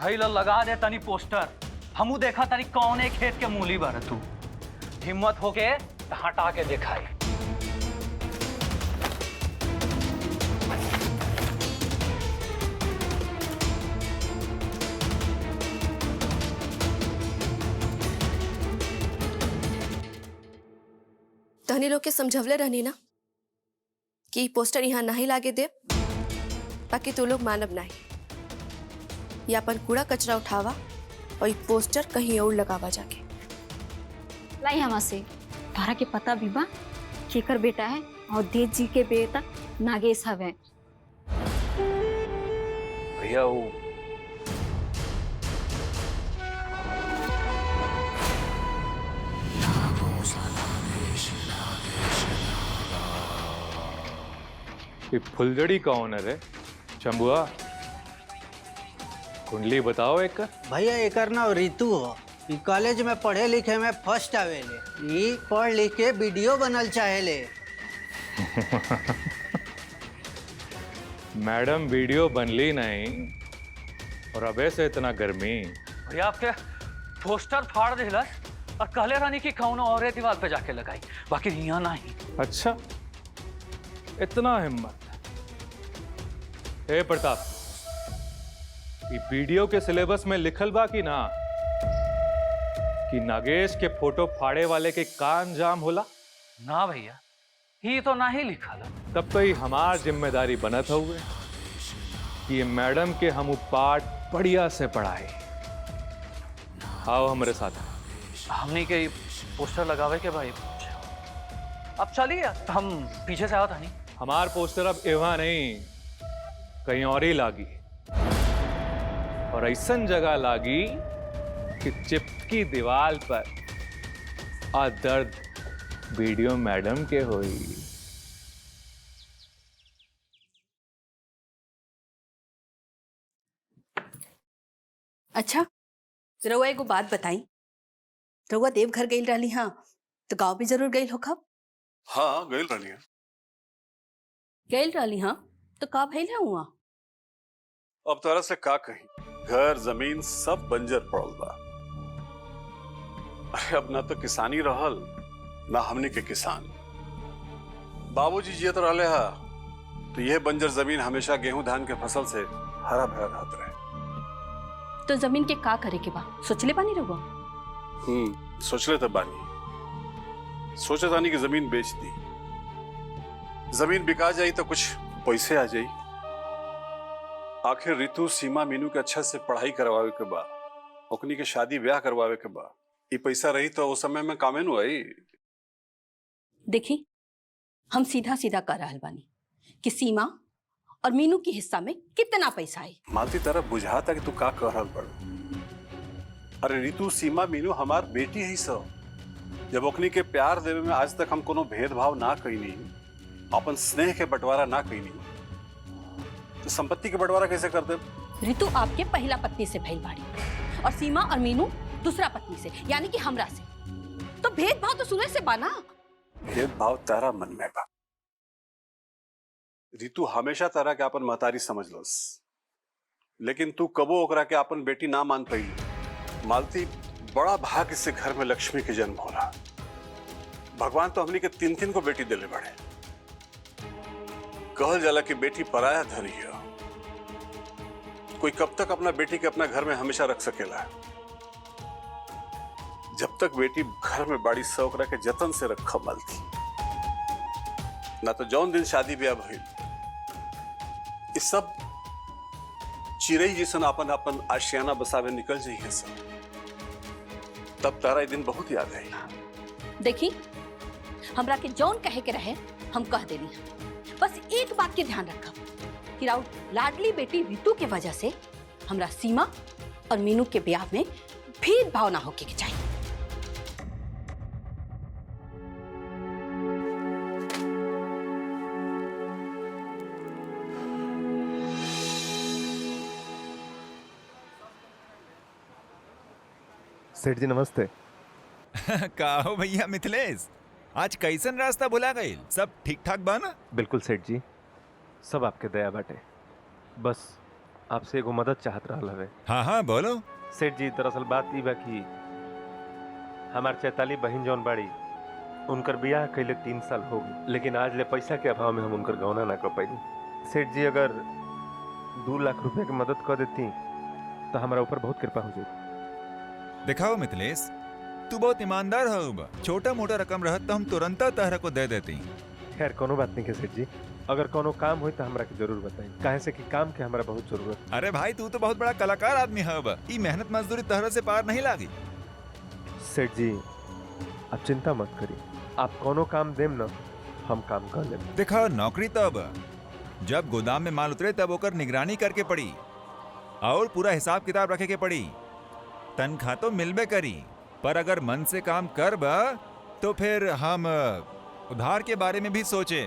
भाई लगा दे तनी पोस्टर। हमू देखा तनी कौन एक खेत के मूली बार तू हिम्मत होके हटा के दिखाई। तहनी लोग के समझवले रहनी ना कि पोस्टर यहाँ नहीं लागे दे, बाकी तू लोग मानव नहीं। ये अपन कूड़ा कचरा उठावा और ये पोस्टर कहीं और लगावा जाके। लाई हमा से तारा के पता भी बा केकर बेटा है और देव जी के बेटा नागेश हवे। भैया वो फुलझड़ी कौन है रे चंबुआ? कुंडली बताओ एक। भैया एकर नाम रितु हो। ई कॉलेज में पढ़े लिखे में फर्स्ट आवेले। ई पढ़ लिख के वीडियो बनल चाहेले। मैडम वीडियो बनली नहीं और अबे से इतना गर्मी। भैया आपके पोस्टर फाड़ दिला और कहले रानी की कौन और दीवार पे जाके लगाई, बाकी यहाँ नहीं। अच्छा इतना हिम्मत। ए प्रताप, ये वीडियो के सिलेबस में लिखल बा कि ना कि नागेश के फोटो फाड़े वाले के का अंजाम होला? ना भैया ये तो नहीं लिखा था। तब तो ये हमार जिम्मेदारी बनत हुए कि ये मैडम के हम पाठ बढ़िया से पढ़ाए। आओ हमारे साथ। हमने के पोस्टर लगावे के भाई। अब चलिए हम पीछे से आओ था नहीं। हमार पोस्टर अब एवा नहीं कहीं और ही लागी, और ऐसन जगह लागी कि चिपकी दीवार पर आ दर्द वीडियो मैडम के होई। अच्छा रउआ एगो बात बताई, रउआ देवघर गई रही हाँ तो गाँव भी जरूर गई हो खब? हाँ गई रही गई रही हाँ तो का भइल है हुआ? अब तरह से का कही, घर जमीन सब बंजर पड़ल बा। अरे अब ना तो किसानी रहल ना हमने के किसान। बाबूजी जियत रहले हा तो यह बंजर जमीन हमेशा गेहूं धान के फसल से हरा भरा रहत रहे। तो जमीन के का करे के बा सोचले बानी रउआ? सोचले तो बानी। सोचे तानी कि जमीन बेच दी, जमीन बिका जाई तो कुछ पैसे आ जाई। आखिर रितु सीमा मीनू के अच्छा से पढ़ाई करवावे के बा, ओकनी के शादी ब्याह करवावे के बा। ये पैसा रही तो उस समय में कामे नु आई। देखी हम सीधा सीधा कह रहल बानी कि सीमा और मीनू के हिस्सा में कितना पैसा आई। मालती तरह बुझाता कि तू का कह रहल बड़। अरे रितु सीमा मीनू हमार बेटी है सब। जब ओकनी के प्यार देवे में आज तक हम कोनो भेदभाव ना कईनी, अपन स्नेह के बंटवारा ना कईनी, तो संपत्ति के बंटवारा कैसे कर दे? रितु आपके पहला पत्नी से भइल बाड़ी और सीमा और मीनू दूसरा पत्नी से, यानी कि हमरा से। तो भेदभाव तो सुने से बाना। भेदभाव तारा मन में बा। रितु हमेशा तारा के अपन महतारी समझलस, लेकिन तू कबो ओकरा के अपन बेटी ना मान पाई। मालती बड़ा भाग्य से घर में लक्ष्मी के जन्म होला। भगवान तो हमनी के तीन तीन को बेटी दिले बड़े। कहल जाला कि बेटी पराया धन ही है। कोई कब तक अपना बेटी के अपना घर में हमेशा रख सकेला? जब तक बेटी घर में बाड़ी सौकरा के जतन से रखा मालती। ना तो जौन दिन शादी ब्याह भइल, इस सब चिड़ई जैसन अपन अपन आशियाना बसावे निकल जाइए सब। तब तारा दिन बहुत याद आई। देखी हमरा के जौन कहे के रहे हम कह देनी है। बस एक बात के ध्यान रखब कि राउत लाडली बेटी रितु के वजह से हमरा सीमा और मीनू के ब्याह में भेदभाव ना होके के चाहिए। सेठ जी नमस्ते। का हो भैया मिथिलेश, आज कैसन रास्ता भुला गई? सब ठीक ठाक बा ना? बिल्कुल सेठ जी, सब आपके दया बाटे। बस आपसे एगो मदद चाहत रहल हवे। हाँ हाँ बोलो। सेठ जी, दरअसल बात ई बा कि हमार चैताली बहन जौन बाड़ी उनकर बियाह कैले 3 साल हो गए, लेकिन आज ले पैसा के अभाव में हम उनकर गौना ना कर पाई। सेठ जी अगर 2 लाख रुपए की मदद कर देती तो हमारा ऊपर बहुत कृपा हो जाती। दिखाओ मिथिलेश, तू बहुत ईमानदार हो। छोटा मोटा रकम रहत तो हम तुरंत तहरा को दे देती। खैर कोनो बात नहीं के सेठ जी, अगर कोनो काम हो तो हमरा के जरूर बताई, काहे से कि काम के हमरा बहुत जरूरत। अरे भाई तू तो बहुत बड़ा कलाकार आदमी है। ई मेहनत मजदूरी तहरा से पार नहीं लागी। सेठ जी आप चिंता मत करिए, आप कोनो काम देम ना हम काम कर लेब। देखा नौकरी तब जब गोदाम में माल उतरे तब ओकर निगरानी करके पड़ी और पूरा हिसाब किताब रखे के पड़ी। तनख्वाह तो मिलबे करी, पर अगर मन से काम करब तो फिर हम उधार के बारे में भी सोचे।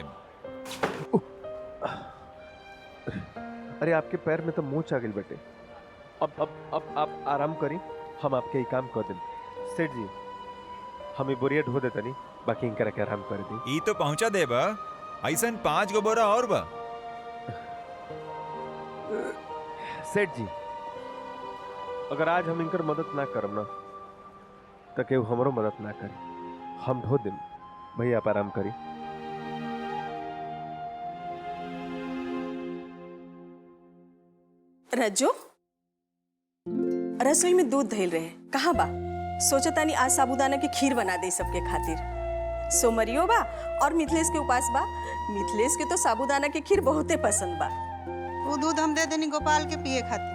अरे आपके पैर में तो मुंह आ गई बेटे। अब आप आराम करी, हम आपके ही काम कर दें। सेठ जी हम ये बोरिया ढो देता नहीं, बाकी इनकरा के आराम कर दी। ई तो पहुंचा दे बा, ऐसन 5 गो बोरा और बा। सेठ जी अगर आज हम इनकर मदद ना करब ना तो केहू हमरो मदद ना करी, हम ढो देम। भैया आप आराम करी। रज्जो, रसोई में दूध धैल रहे कहाँ बा? सोचतानी आज साबूदाना के खीर बना दे सबके खातिर। सोमरियो बा और मिथिलेश के उपास बा। मिथिलेश के तो साबूदाना के खीर बहुते पसंद बा। वो दूध हम दे देनी गोपाल के पिए खातिर।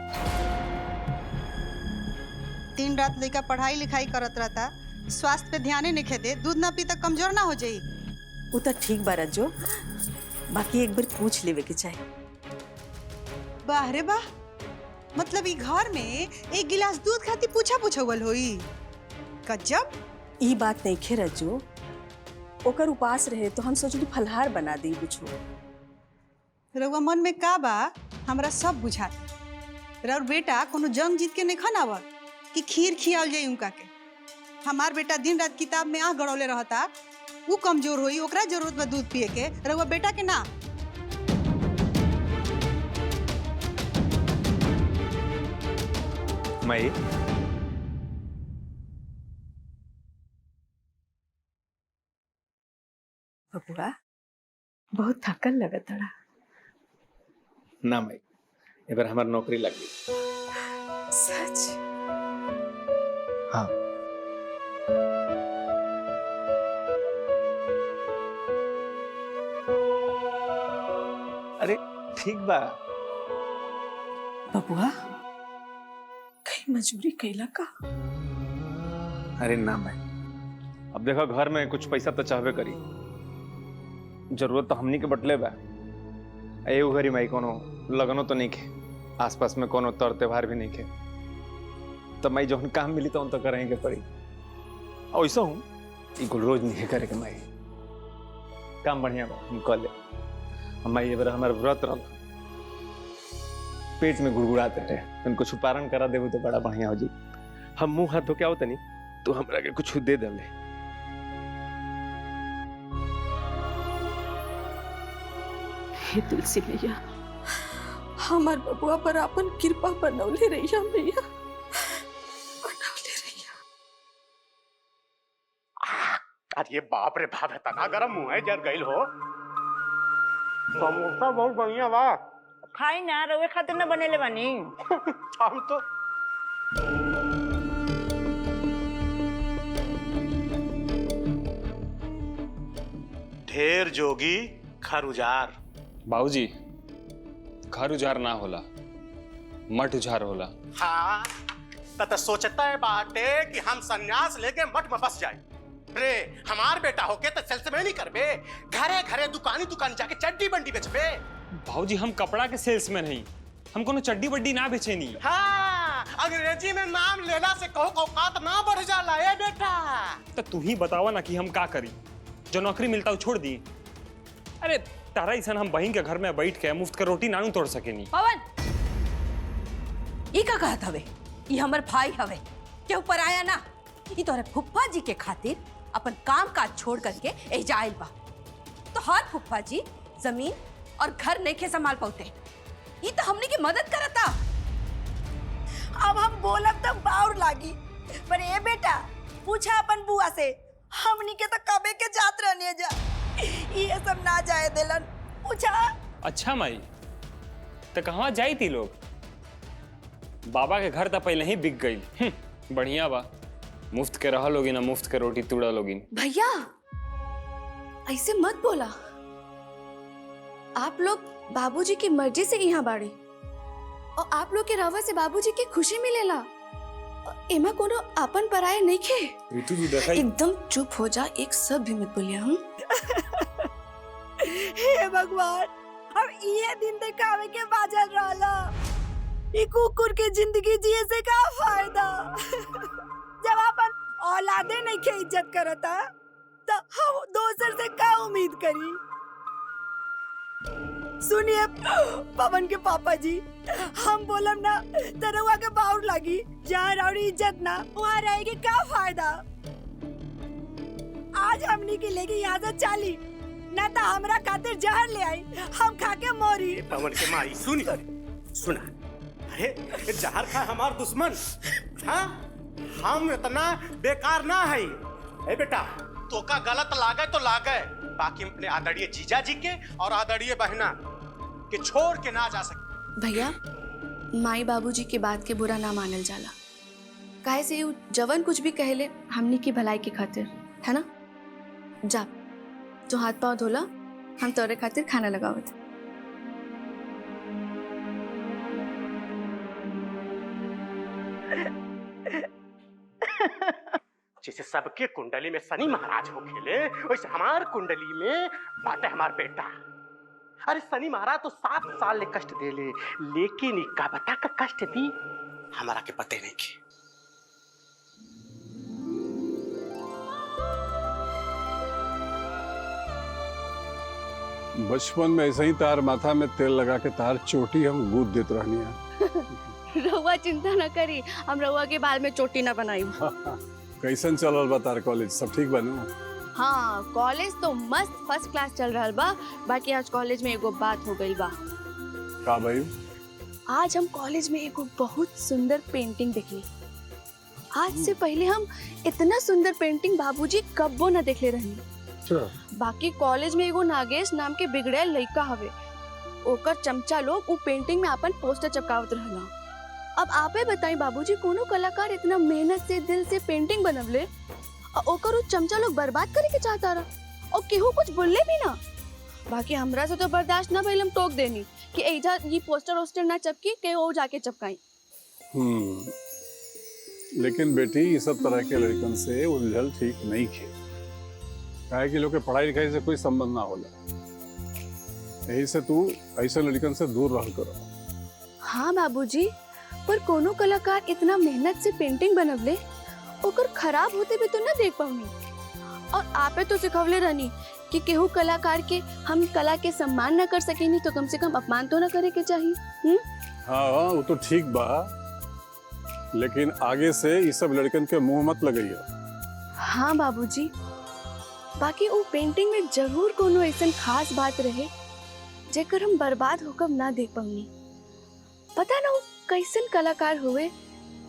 दिन रात लड़का पढ़ाई लिखाई करत रहता, स्वास्थ्य पे ध्यान ही नहीं दे। दूध ना पी तो कमजोर ना हो जाई। वो तो ठीक बा रज्जो, बाकी एक बार पूछ लेवे के चाहिए। वाह रे वाह, मतलब ई घर में एक गिलास दूध खातिर पूछा होई। गजब। ई बात नहीं खे रज्जो, ओकर उपास रहे तो हम सोचली फलहार बना दी कुछ। रउआ मन में का बा हमरा सब बुझाता। और बेटा कोनो जंग जीत के नहीं खानावा कि खीर खियाल जाई उनका के। हमार बेटा दिन रात किताब में आँख गड़ौले रहता, वो कमजोर होई, ओकरा जरूरत बा दूध पिए के। रउआ बेटा के ना। माई बबुआ बहुत थकल लगत तड़ा। ना माई, ए बार हमार नौकरी लग गई। सच? हाँ। अरे ठीक बा। बबुआ कहीं मजबूरी कैला का? अरे ना माई, अब देखो घर में कुछ पैसा तो चाहबे करी, जरूरत तो हमनी के बटले बा। एगो घरी माई कोनो लगनो तो नहीं खे, आसपास में कोनो तर त्योहार भी नहीं खे, तो माई जौन काम मिली तो तो करेंगे पड़ी। ऐसा हूँ इको रोज नहीं करे के माई, काम बढ़िया बा हम कर ले। माई एबार हमारे व्रत रह, पेट में गुड़गुड़ाते रहे, उनको छुपारण करा देबो तो बड़ा बढ़िया हो जी। हम मुंह हाथ धो के आवत नहीं तो हमरा के कुछ दे दे। हे तुलसी मैया, हमार बबुआ पर अपन कृपा बनौले रहिया मैया, बनौले रहिया। अरे बाप रे बाप, इतना गरम मुंह है जर गइल हो। समोसा बहुत बढ़िया बा। खाई ना, रउए खातिर ना बनेले बानी। हम तो ढेर जोगी घर उजार। बाबूजी, घर उजार ना होला, मठ उजार होला। हाँ तो सोचता है बाटे कि हम सन्यास लेके मठ में बस जाए। रे हमार बेटा होके तो सेल्समैन नहीं करबे, घरे घरे दुकानी दुकान जाके चड्डी बंडी बेचबे। बाबूजी हम कपड़ा के सेल्समैन नहीं, हम कोनो चड्डी बड्डी ना बेचे नहीं। हाँ, अंग्रेजी में नाम लेला से कहो औकात ना बढ़ जाला ए बेटा। तो तू ही बतावा ना कि हम का करी, जो नौकरी मिलता वो छोड़ दी। अरे तारा ऐसा हम बहन के घर में बैठ के मुफ्त के रोटी नानू तोड़ सके नहीं। पवन, ई का कहत हवे? ई हमर भाई हवे, क्यों पर आया ना? ई तोरे फुफ्फा जी के खातिर अपन काम काज छोड़ करके एजा आइल बा। तो हर फुफ्फा जी जमीन और घर नहीं के संभाल पाते, ई तो हमने की मदद करता। बोलब तो बाउर लागी। पर ए बेटा पूछा अपन बुआ से, हमनी के तो कबे के जात रहने जा, ये सब ना जाए दिलन। पूछा। अच्छा माई, तो कहवा जाई थी लोग? बाबा के घर तो पहले ही बिक गई। बढ़िया बा, मुफ्त के रहा लोगी ना, मुफ्त के रोटी तुड़ा लोगी। भैया ऐसे मत बोला, आप लोग बाबूजी की मर्जी से यहाँ बाड़े और आप लोग के रवा से बाबूजी की खुशी मिलेला। एमा कोनो अपन पराये नहीं खे। रितु तू देखा एकदम चुप हो जा, एक सब भी मत बोलिया। हम हे भगवान, अब ये दिन देखावे के बाजल रहला। ई कुकुर के जिंदगी जिए से का फायदा? जब अपन औलादे नहीं के इज्जत करता तो हम दोसर से का उम्मीद करी? सुनिए पवन के पापा जी, हम बोलम ना तरवा के बाउर लागी। जहाँ राउरी इज्जत ना वहाँ रहेगी का फायदा? आज हमनी के लेके यहाँ से चाली ना तो हमरा खातिर जहर ले आई, हम खा के मोरी। पवन के माई सुनी सुना, अरे जहर खा हमार दुश्मन। हाँ हम इतना बेकार ना है। ए बेटा तो का गलत लागे तो लागे, बाकी अपने आदरणीय जीजा जी के और आदरणीय बहना के छोड़ के ना जा सकते। भैया माई बाबूजी की बात के बुरा ना मानल जाला, काहे से यू जवन कुछ भी कहले हमनी की भलाई की खातिर, है ना? जा जो हाथ पाँव धोला, हम तोरे खातिर खाना लगावत। जैसे सबके कुंडली में शनि महाराज हो खेले, वैसे हमार कुंडली में बाटे हमार बेटा। अरे शनि महाराज तो 7 साल ले कष्ट दे ले, लेकिन का बता का कष्ट दी हमारा के पते नहीं के। बचपन में ऐसे ही तार माथा में तेल लगा के तार चोटी हम गूद देते रहनी है। रउआ चिंता न करी, हम रउआ के बाल में चोटी न बनाई। कैसन चलल बा तार कॉलेज? सब ठीक बनू? हाँ कॉलेज तो मस्त फर्स्ट क्लास चल रहा बा। बाकी आज कॉलेज में एगो बात हो गई बा। का भाई? आज हम कॉलेज में एगो बहुत सुंदर पेंटिंग देखली। आज से पहले हम इतना सुंदर पेंटिंग बाबूजी कब्बो न देखले रहनी। बाकी कॉलेज में एगो नागेश नाम के बिगड़ेल लड़का हवे, ओकर चमचा लोग वो पेंटिंग में अपन पोस्टर चिपकावत रहना। अब आपे बताई बाबूजी, कोनो कलाकार इतना मेहनत से दिल से पेंटिंग बनवले और ओकर वो चमचा लोग बर्बाद करे के चाहता रहा और केहू कुछ बोलले भी ना। बाकी हमरा से तो बर्दाश्त ना भइल, हम टोक देनी कि एजा ये पोस्टर वोस्टर ना चिपकी के वो जाके चिपकाई। लेकिन बेटी ये सब तरह के लड़कन से उलझल ठीक नहीं खे, काहे कि लोग के पढ़ाई लिखाई से कोई संबंध ना होला। यही से तू ऐसे लड़कन से दूर रह करो। हाँ बाबूजी, पर कोनो कलाकार इतना मेहनत से पेंटिंग बनवले ओकर खराब होते भी तो ना देख पाऊनी। और आपे तो सिखवले रहनी कि केहू कलाकार के हम कला के सम्मान न कर सकेनी तो कम से कम अपमान तो न करे के चाहिए। हाँ वो तो ठीक बा, लेकिन आगे से ये सब लड़कन के मुंह मत लगाइए। हाँ बाबूजी, बाकी वो पेंटिंग में जरूर कोनो ऐसा खास बात रहे जेकर हम बर्बाद होकर ना देख पाऊनी। पता ना वो कैसन कलाकार हुए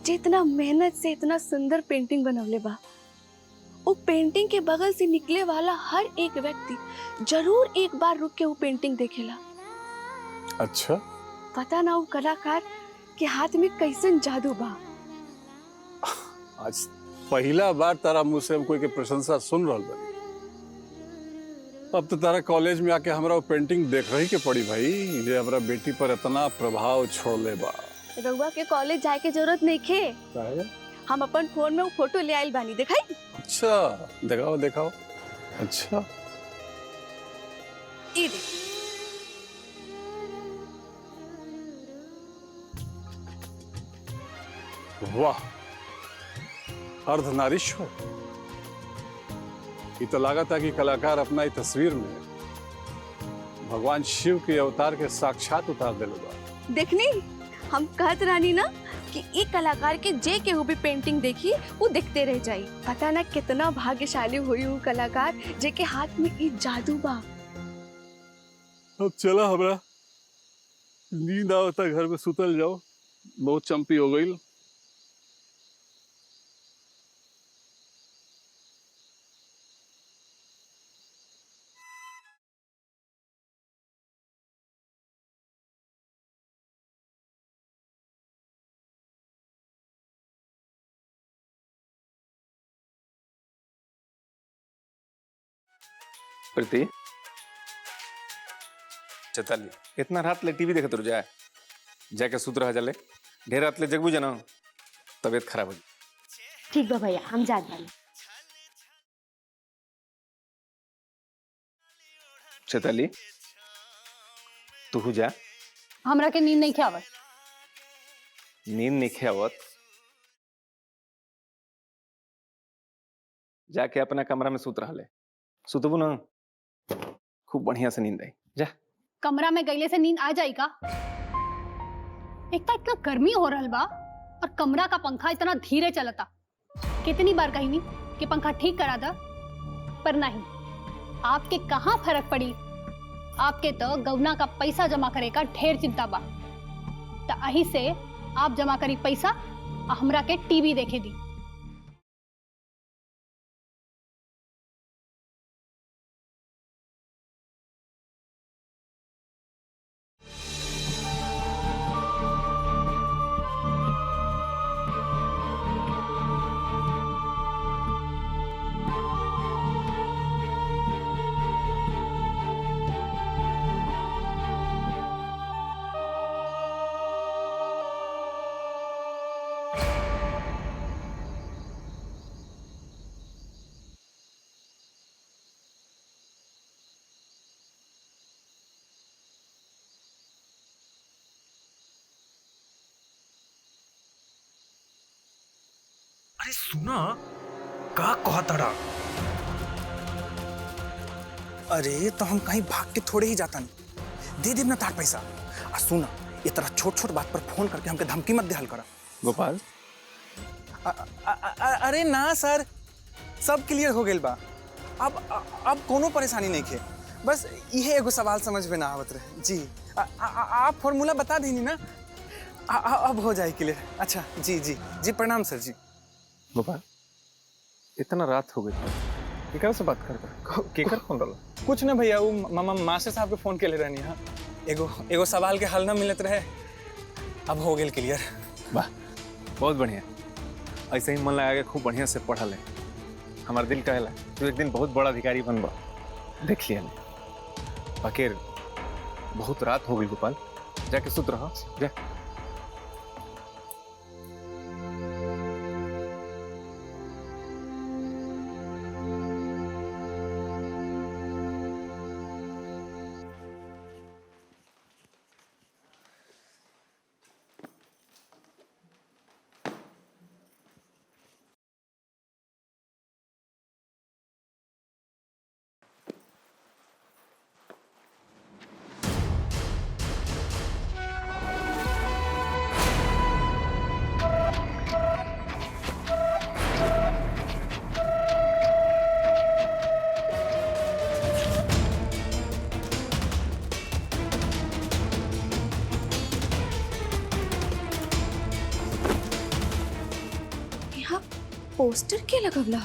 जितना मेहनत से इतना सुंदर पेंटिंग बनवले बा। वो पेंटिंग के बगल से निकले वाला हर एक व्यक्ति जरूर एक बार रुक के वो पेंटिंग देखेला। अच्छा, पता ना वो कलाकार के हाथ में कैसन जादू बा। आज पहला बार तारा मुंह से हम कोई के प्रशंसा सुन रहा बानी। अब तो तारा कॉलेज में आके हमरा वो पेंटिंग देख रही के पड़ी भाई, जे हमरा बेटी पर इतना प्रभाव छोड़ले बा। रउआ के कॉलेज जाए के जरूरत नहीं खे, हम अपन फोन में वो फोटो ले आइल बानी, दिखाई? अच्छा दिखाओ दिखाओ। अच्छा ये देख। वाह, अर्धनारीश्वर। ये तो लगा था कि कलाकार अपना ही तस्वीर में भगवान शिव के अवतार के साक्षात उतार देगा। देखनी, हम कहत रानी ना कि एक कलाकार के जे के भी पेंटिंग देखी वो देखते रह जाई। पता ना कितना भाग्यशाली हुई वो कलाकार जे के हाथ में ई जादू बा। अब चला, हमरा नींद आवता, घर में सुतल जाओ, बहुत चंपी हो गई। प्रीति, चताली इतना रात ले टीवी देखत रह जाए, जाके सुत रह जाले, ढेर रात ले जगबू जना, तबीयत खराब हो। ठीक बा भैया, हम जाग बानी। चताली, तू जा। हमरा के नींद नहीं आवत। नींद नहीं आवत, जाके अपना कमरा में सुत रह ले, सुतबू ना, खूब बढ़िया से नींद आई। जा। कमरा में गईले से नींद आ जाई का? एक तो इतना गर्मी हो रहल बा और कमरा का पंखा इतना धीरे चलता। कितनी बार कही नी कि पंखा ठीक करा दा, पर नहीं। आपके कहाँ फर्क पड़ी? आपके तो गौना का पैसा जमा करे का ढेर चिंता बा। तो अही से आप जमा करी पैसा और हमरा के टीवी देखे दी। अरे सुना, का कहतड़ा? अरे तो हम कहीं भाग के थोड़े ही जाता नहीं, दे दे ना तार पैसा। आ सुना, ये तरह छोट छोट बात पर फोन करके हमके धमकी मत देहल करा। गोपाल, अरे ना सर, सब क्लियर हो गेल बा। अब कोनो परेशानी नहीं खे, बस यही एगो सवाल समझ में ना आवत रहे जी। आप फॉर्मूला बता देनी ना, अब हो जाए क्लियर। अच्छा जी जी जी, प्रणाम सर जी। गोपाल, इतना रात हो गई, केकर से बात करता? केकर फोन डाला? कुछ ना भैया, वो मामा मास्टर साहब के फोन के ले रहनी। हाँ, एगो सवाल के हल ना मिलत रहे, अब हो गेल क्लियर। वाह, बहुत बढ़िया। ऐसे ही मन लगा के खूब बढ़िया से पढ़ा ले। हमारा दिल कहला तू एक दिन बहुत बड़ा अधिकारी बनबा, देख लिया। बाकिर बहुत रात हो गई गोपाल, जाके सुत रहा जा। पोस्टर के लगवला?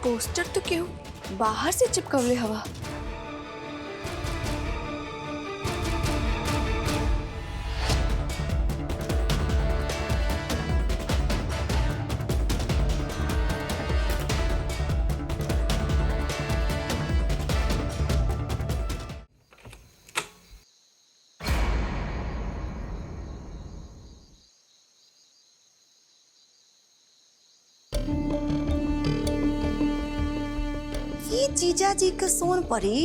पोस्टर तो क्यों बाहर से चिपकवले हवा? जीजा जी के सोन परी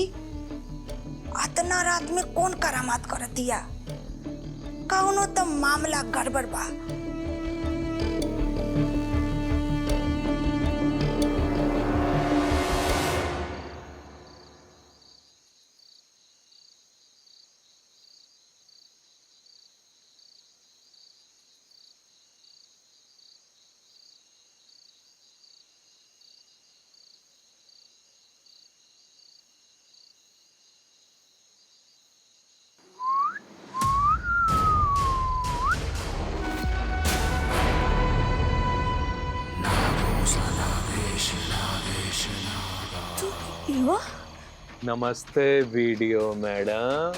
इतना रात में कौन करामात कर दिया? कौनो तो मामला गड़बड़ बा। हो? नमस्ते वीडियो मैडम।